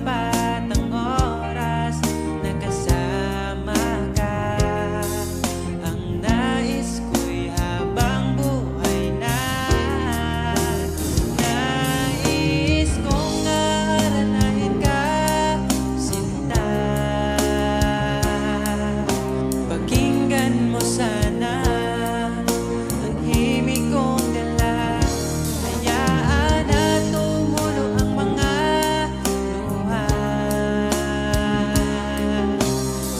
sapat ang oras na kasama ka. Ang nais ko'y habang buhay na. Nais kong aalalahin ka, sinta. Pakinggan mo sana ang himig kong dala. Hayaan na tumulo ang mga luha.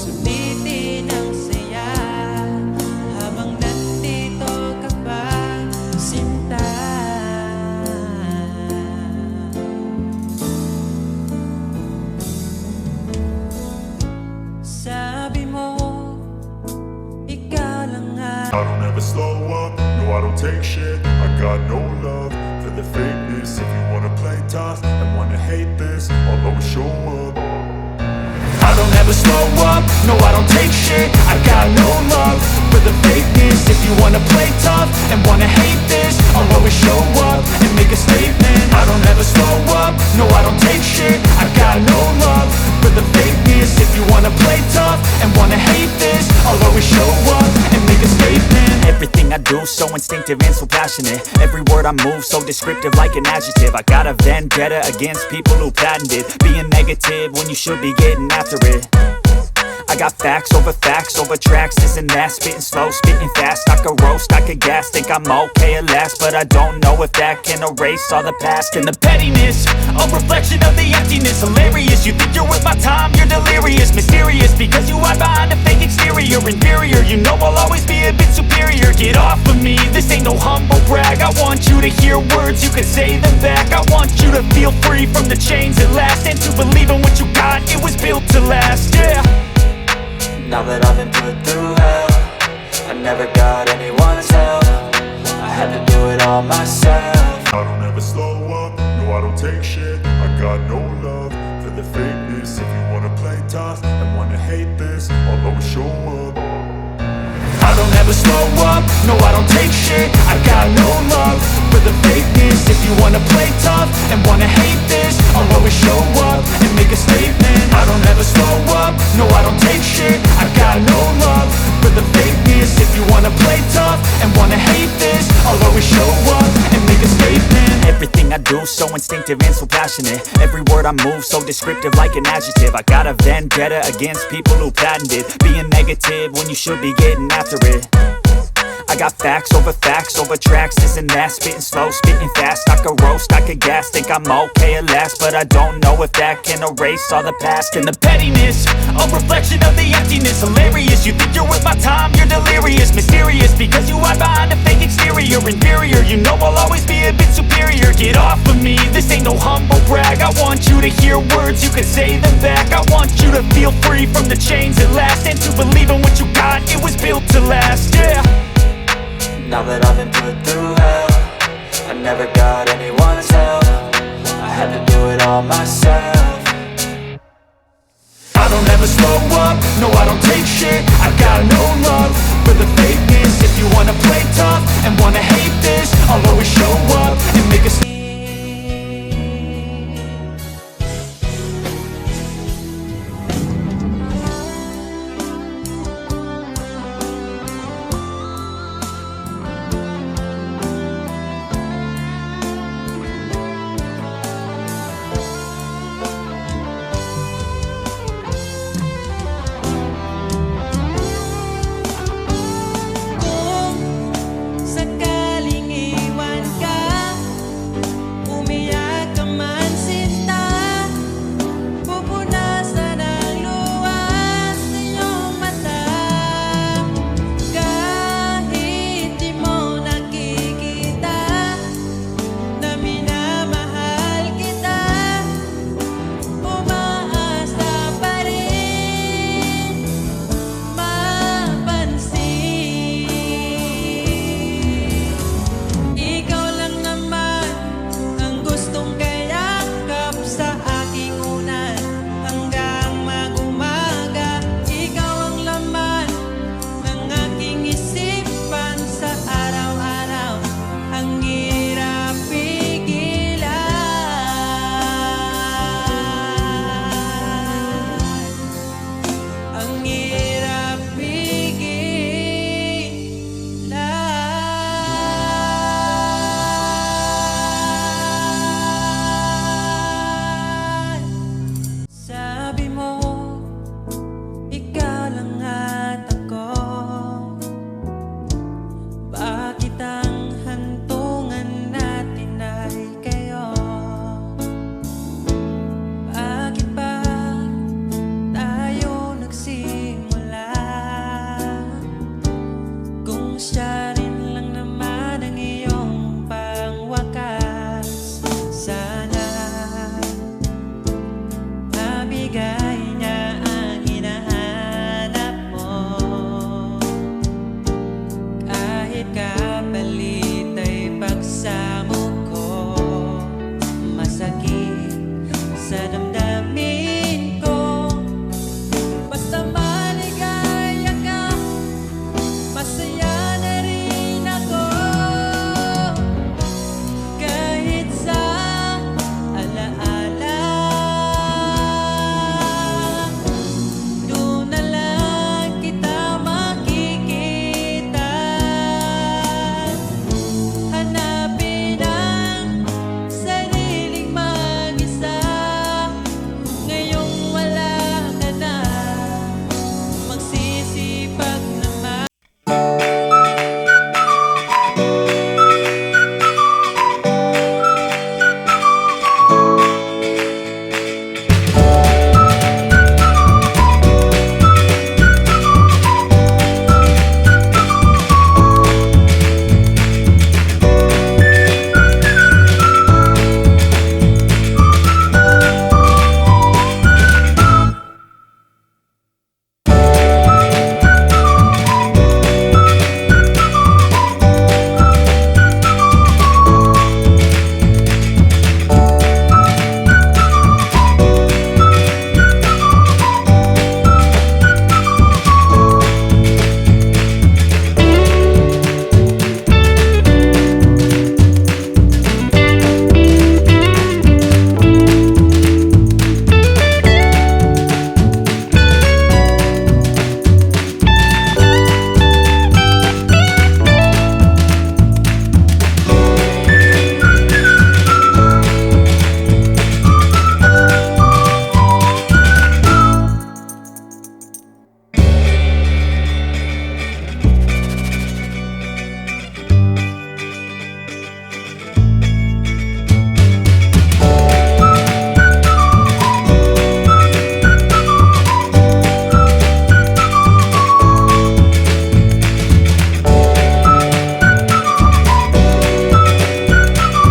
Sulitin ang saya habang nandito ka pa, sinta. Sabi mo, ikaw lang I don't ever slow up, no I don't take shit. I got no love for the fakeness. If you wanna play tough and wanna hate this, I'll always show up. I don't ever slow up, no I don't take shit. I got no love for the fakeness. If you wanna play tough and wanna hate this, I'll always show up and make a statement. I don't ever slow up, no I don't take shit. I got no love for the fakeness. If you wanna play tough and wanna hate this, I'll always show up and make a statement. Everything I do so instinctive and so passionate. Every word I move so descriptive like an adjective. I got a vendetta against people who patented being negative when you should be getting after it. I got facts over tracks, this and that. Spitting slow, spitting fast. I could roast, I could gas. Think I'm okay at last, but I don't know if that can erase all the past. And the pettiness, a reflection of the emptiness. Hilarious, you think you're worth my time, you're delirious. Mysterious, because you hide behind a fake exterior. Inferior, you know I'll always be a bit superior. Get off of me, this ain't no humble brag. I want you to hear words, you can say them back. I want you to feel free from the chains at last, and to believe in what you got, it was built to last, yeah. Now that I've been put through hell, I never got anyone's help. I had to do it all myself. I don't ever slow up, no I don't take shit. I got no love for the fakeness. If you wanna play tough and wanna hate this, I'll always show up. I don't ever slow up, no I don't take shit. I got no love for the fakeness. If you wanna play tough and wanna hate this, I'll always show up and make a statement. I don't ever slow up, no I don't take shit. I got no love for the fakeness. If you wanna play tough and wanna hate this, I'll always show up and make a statement. Everything I do so instinctive and so passionate. Every word I move so descriptive like an adjective. I got a vendetta against people who patented being negative when you should be getting after it. I got facts over tracks, this and that. Spitting slow, spitting fast. I could roast, I could gas. Think I'm okay at last, but I don't know if that can erase all the past. And the pettiness, a reflection of the emptiness. Hilarious, you think you're worth my time, you're delirious. Mysterious, because you hide behind a fake exterior. Inferior, you know I'll always be a bit superior. Get off of me, this ain't no humble brag. I want you to hear words, you can say them back. I want you to feel free from the chains at last, and to believe in what you got, it was built to last, yeah. Now that I've been put through hell, I never got anyone's help. I had to do it all myself. I don't ever slow up, no I don't take shit. I got no love for the fakeness. If you wanna play tough and wanna hate this, I'll always show up and make a